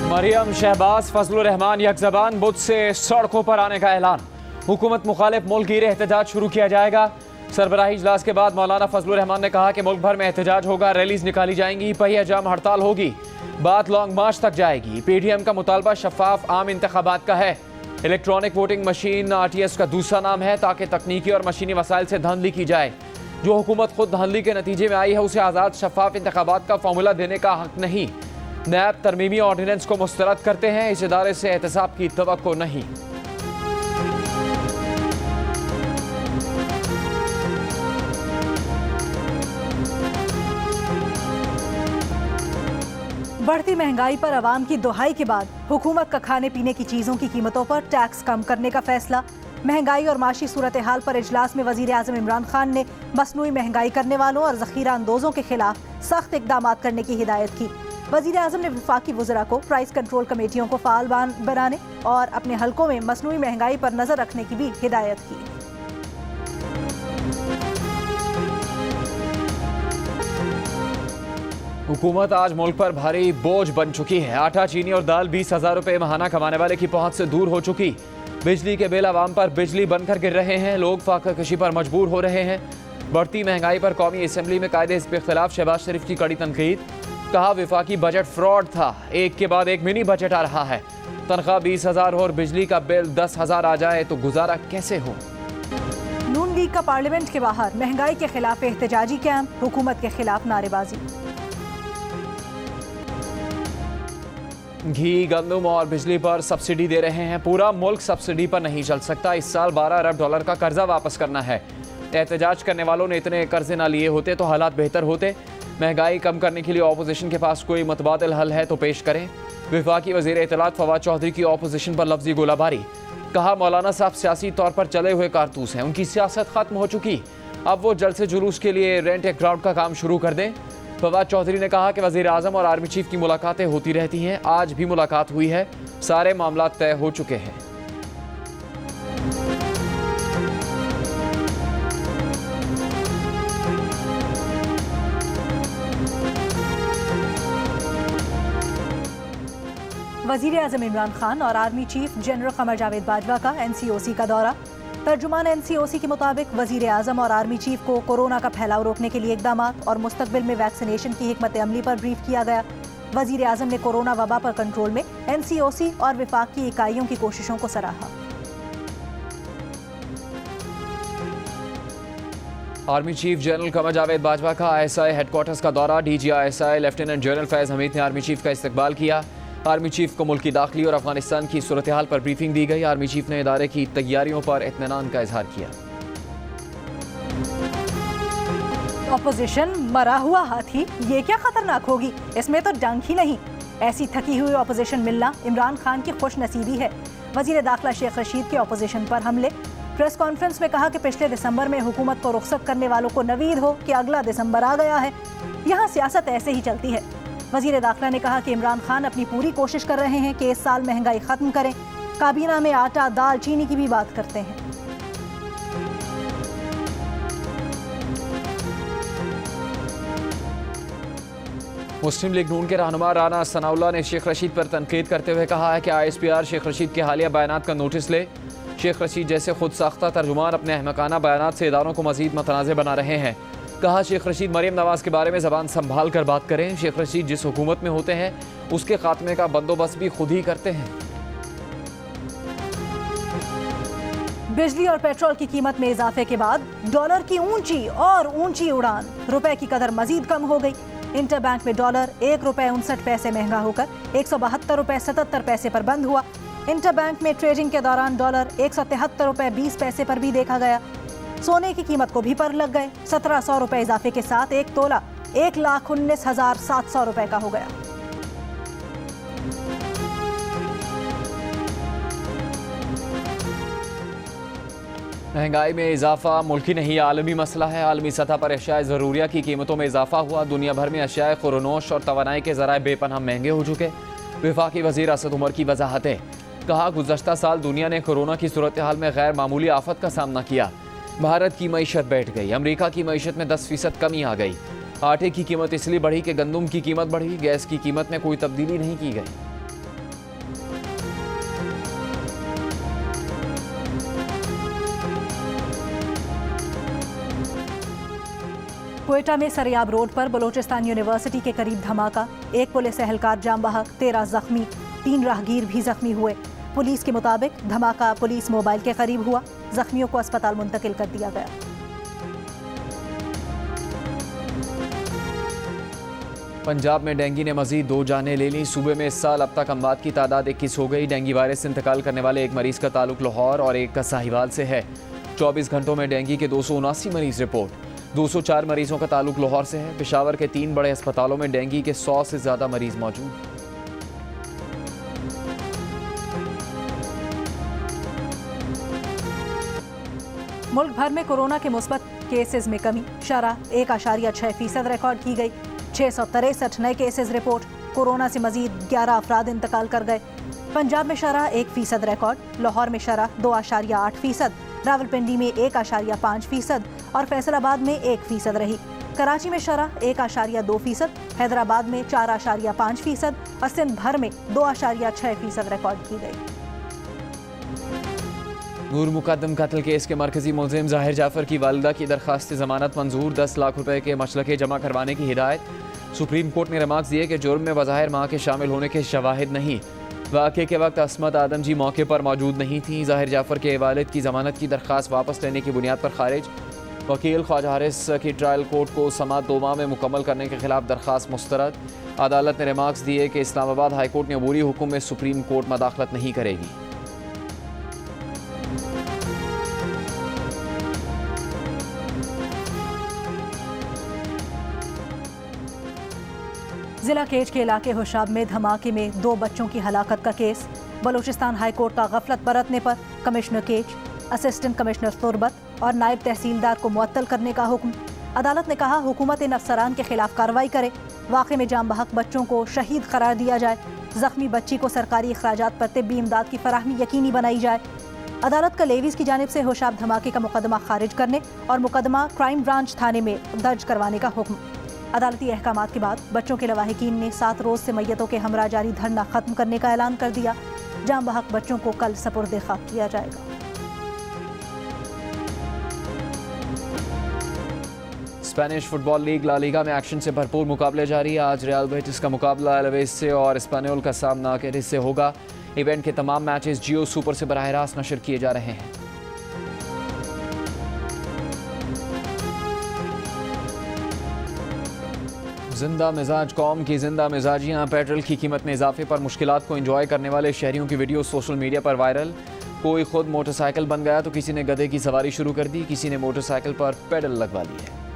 मरियम शहबाज फजलुर रहमान यकजबान बुध से सड़कों पर आने का ऐलान। हुकूमत मुखालिफ मुल्क गिरे एहतजाज शुरू किया जाएगा। सरबराही इजलास के बाद मौलाना फजलुर रहमान ने कहा कि मुल्क भर में एहतजाज होगा, रैलीज निकाली जाएंगी, पहिया जाम हड़ताल होगी, बात लॉन्ग मार्च तक जाएगी। पीडीएम का मुतालबा शफाफ आम इंतखाबात का है। इलेक्ट्रॉनिक वोटिंग मशीन आरटीएस का दूसरा नाम है ताकि तकनीकी और मशीनी वसाइल से धांधली की जाए। जो हुकूमत खुद धांधली के नतीजे में आई है उसे आज़ाद शफाफ इंतखाबात का फॉर्मूला देने का हक नहीं। नैब तरमीमी ऑर्डिनेंस को मुस्तरद करते हैं, इस इदारे से एहतसाब की तवक्को नहीं। बढ़ती महंगाई पर अवाम की दुहाई के बाद हुकूमत का खाने पीने की चीजों की कीमतों पर टैक्स कम करने का फैसला। महंगाई और माशी सूरत हाल पर इजलास में वजीर आजम इमरान खान ने मसनूई महंगाई करने वालों और जखीरा अंदोजों के खिलाफ सख्त इकदाम करने की हिदायत की। वजीर आजम ने वफाकी वज़रा को प्राइस कंट्रोल कमेटियों को फाल बनाने और अपने हलकों में मसनूई महंगाई पर नजर रखने की भी हिदायत की। हुकूमत आज मुल्क पर भारी बोझ बन चुकी है। आटा, चीनी और दाल 20,000 रुपए महाना कमाने वाले की पहुंच से दूर हो चुकी। बिजली के बिल आवाम पर बिजली बनकर गिर रहे हैं, लोग फाका कशी पर मजबूर हो रहे हैं। बढ़ती महंगाई पर कौमी असम्बली में कायदे हिज़्ब इख्तिलाफ शहबाज शरीफ की कड़ी तनकीद। कहा विफाकी बजट फ्रॉड था, एक के बाद एक मिनी बजट आ रहा है। तनख्वाह 20,000 हो और बिजली का बिल 10,000 आ जाए तो गुजारा कैसे हो। नून लीग का पार्लियामेंट के बाहर महंगाई के खिलाफ एहतजाजी कैंप, हुकूमत के खिलाफ नारेबाजी। घी, गंदम और बिजली पर सब्सिडी दे रहे हैं, पूरा मुल्क सब्सिडी पर नहीं चल सकता। इस साल 12 अरब डॉलर का कर्जा वापस करना है। एहतजाज करने वालों ने इतने कर्जे ना लिए होते तो हालात बेहतर होते। महंगाई कम करने के लिए ऑपोजिशन के पास कोई मुतबादिल हल है तो पेश करें। वफाकी वज़ीर इत्तलात फवाद चौधरी की ऑपोजिशन पर लफ्जी गोलाबारी। कहा मौलाना साहब सियासी तौर पर चले हुए कारतूस हैं, उनकी सियासत खत्म हो चुकी, अब वो जलसे जुलूस के लिए रेंट ए ग्राउंड का काम शुरू कर दें। फवाद चौधरी ने कहा कि वज़ीर आज़म और आर्मी चीफ की मुलाकातें होती रहती हैं, आज भी मुलाकात हुई है, सारे मामला तय हो चुके हैं। वज़ीर आज़म इमरान खान और army chief general Qamar Javed Bajwa का NCOC का दौरा। तर्जुमान NCOC के मुताबिक वज़ीर आज़म और आर्मी चीफ को कोरोना का फैलाव रोकने के लिए इकदाम और मुस्तकबिल में वैक्सीनेशन की हिकमत अमली पर ब्रीफ किया गया। वज़ीर आज़म ने कोरोना वबा पर कंट्रोल में NCOC और विफाक की इकाइयों की कोशिशों को सराहा। Army chief general Qamar Javed Bajwa का ISI हेडक्वार्टर्स का दौरा। DG ISI लेफ्टिनेंट जनरल फैज़ हमीद ने आर्मी चीफ का इस्तकबाल किया। आर्मी चीफ को मुल्की दाखिली और अफगानिस्तान की सूरत हाल पर ब्रीफिंग दी गई। आर्मी चीफ ने इदारे की तैयारियों पर इत्मीनान का इजहार किया। ऑपोजिशन मरा हुआ हाथी, ये क्या खतरनाक होगी, इसमें तो डंक ही नहीं। ऐसी थकी हुई ऑपोजिशन मिलना इमरान खान की खुश नसीबी है। वजीर दाखिला शेख रशीद के ऑपोजिशन पर हमले। प्रेस कॉन्फ्रेंस में कहा कि पिछले दिसंबर में हुकूमत को रुखसत करने वालों को नवीद हो कि अगला दिसंबर आ गया है। यहाँ सियासत ऐसे ही चलती है। वजीर दाखिला ने कहा कि इमरान खान अपनी पूरी कोशिश कर रहे हैं कि इस साल महंगाई खत्म करें। काबीना में आटा, दाल, चीनी की भी बात करते हैं। मुस्लिम लीग नून के रहनुमा राना सनाउल्लाह ने शेख रशीद पर तनकीद करते हुए कहा है कि ISPR शेख रशीद के हालिया बयानात का नोटिस ले। शेख रशीद जैसे खुद साख्ता तर्जुमान अपने अहमकाना बयानात से इदारों को मजीद मतनाज़ बना रहे हैं। कहा शेख रशीद मरियम नवाज के बारे में ज़बान संभाल कर बात करें। शेख रशीद जिस हुकूमत में होते हैं उसके खात्मे का बंदोबस्त भी खुद ही करते हैं। बिजली और पेट्रोल की कीमत में इजाफे के बाद डॉलर की ऊंची और ऊंची उड़ान, रुपए की कदर मजीद कम हो गई। इंटर बैंक में डॉलर 1 रुपए 59 पैसे महंगा होकर 172 रुपए 77 पैसे पर बंद हुआ। इंटर बैंक में ट्रेडिंग के दौरान डॉलर 173 रुपए 20 पैसे पर भी देखा गया। सोने की कीमत को भी पर लग गए। 1700 रुपए इजाफे के साथ एक तोला 1,19,700 रुपए का हो गया। महंगाई में इजाफा मुल्की नहीं आलमी मसला है। आलमी सतह पर अशिया ज़रूरिया की कीमतों में इजाफा हुआ। दुनिया भर में अशिया खुरनोश और तवानाई के ज़राए बेपनाह महंगे हो चुके। वफाकी वज़ीर असद उमर की वजाहतें। कहा गुज़श्ता साल दुनिया ने कोरोना की सूरत हाल में गैर मामूली आफत का सामना किया। भारत की मईशत बैठ गई, अमेरिका की मईशत में 10% कमी आ गई। आटे की कीमत इसलिए बढ़ी कि गंदम की कीमत बढ़ी, गैस की कीमत में कोई तब्दीली नहीं की गई। क्वेटा में सरियाब रोड पर बलूचिस्तान यूनिवर्सिटी के करीब धमाका, एक पुलिस एहलकार जाम बहक, 13 जख्मी, 3 राहगीर भी जख्मी हुए। पुलिस के मुताबिक धमाका पुलिस मोबाइल के करीब हुआ, जख्मियों को अस्पताल मुंतकिल कर दिया गया। पंजाब में डेंगू ने मजीद 2 जानें ले लीं। सूबे में इस साल अब तक अमवात की तादाद 21 हो गई। डेंगू वायरस से इंतकाल करने वाले एक मरीज का ताल्लुक लाहौर और एक का साहिवाल से है। 24 घंटों में डेंगू के 279 मरीज रिपोर्ट। 204 मरीजों का ताल्लुक लाहौर से है। पेशावर के 3 बड़े अस्पतालों में डेंगू के 100 से ज्यादा मरीज मौजूद। मुल्क भर में कोरोना के मुस्बत केसेस में कमी, शरह 1.6% रिकॉर्ड की गई। 663 नए केसेस रिपोर्ट। कोरोना से मजीद 11 अफराद इंतकाल कर गए। पंजाब में शरह 1% रिकॉर्ड, लाहौर में शरह 2.8%, रावलपिंडी में 1.5% और फैसलाबाद में 1% रही। कराची में शरह 1.2%, हैदराबाद में 4.5% और सिंध भर में 2.6% रिकॉर्ड की गई। नूर मुकद्दम कत्ल केस के मरकजी मुलजिम जाहिर जाफर की वालिदा की दरखास्त जमानत मंजूर। 10 लाख रुपए के मशलके जमा करवाने की हिदायत। सुप्रीम कोर्ट ने रिमार्क्स दिए कि जुर्म में बज़ाहिर माँ के शामिल होने के शवाहिद नहीं। वाक़े के वक्त अस्मत आदम जी मौके पर मौजूद नहीं थी। जाहिर जाफर के वालिद की जमानत की दरखास्त वापस लेने की बुनियाद पर खारिज। वकील ख्वाजा हारिस की ट्रायल कोर्ट को समाअत 2 माह में मुकम्मल करने के खिलाफ दरखास्त मुस्तरद। अदालत ने रिमार्क्स दिए कि इस्लामाबाद हाई कोर्ट ने अबूरी हुक्म में सुप्रीम कोर्ट मदाखलत नहीं करेगी। जिला केज के इलाके हुशाब में धमाके में 2 बच्चों की हलाकत का केस। बलूचिस्तान हाई कोर्ट का गफलत बरतने पर कमिश्नर केज, असिस्टेंट कमिश्नर तुरबत और नायब तहसीलदार को मुअत्तल करने का हुक्म। अदालत ने कहा हुकूमत इन अफसरान के खिलाफ कार्रवाई करे। वाक़े में जाम बहक बच्चों को शहीद करार दिया जाए। जख्मी बच्ची को सरकारी अखराजात पर तिब्बी इमदाद की फराहमी यकीनी बनाई जाए। अदालत का लेवीज की जानिब से होशाब धमाके का मुकदमा खारिज करने और मुकदमा क्राइम ब्रांच थाने में दर्ज करवाने का हुक्म। अदालती अहकामात के बाद बच्चों के लवाहिकीन ने 7 रोज से मैयतों के हमरा जारी धरना खत्म करने का ऐलान कर दिया। जाम बहक बच्चों को कल सपुर्द खाक किया जाएगा। Spanish football league La Liga में एक्शन से भरपूर मुकाबले जारी। आज रियल बेटिस का मुकाबला एलवेस से और एस्पानियोल का सामना कैडिज से होगा। इवेंट के तमाम मैचेस जियो सुपर से बराह रास्त नशर किए जा रहे हैं। जिंदा मिजाज कौम की जिंदा मिजाजियाँ। पेट्रोल की कीमत में इजाफे पर मुश्किलात को एंजॉय करने वाले शहरियों की वीडियो सोशल मीडिया पर वायरल। कोई खुद मोटरसाइकिल बन गया तो किसी ने गधे की सवारी शुरू कर दी, किसी ने मोटरसाइकिल पर पेडल लगवा ली है।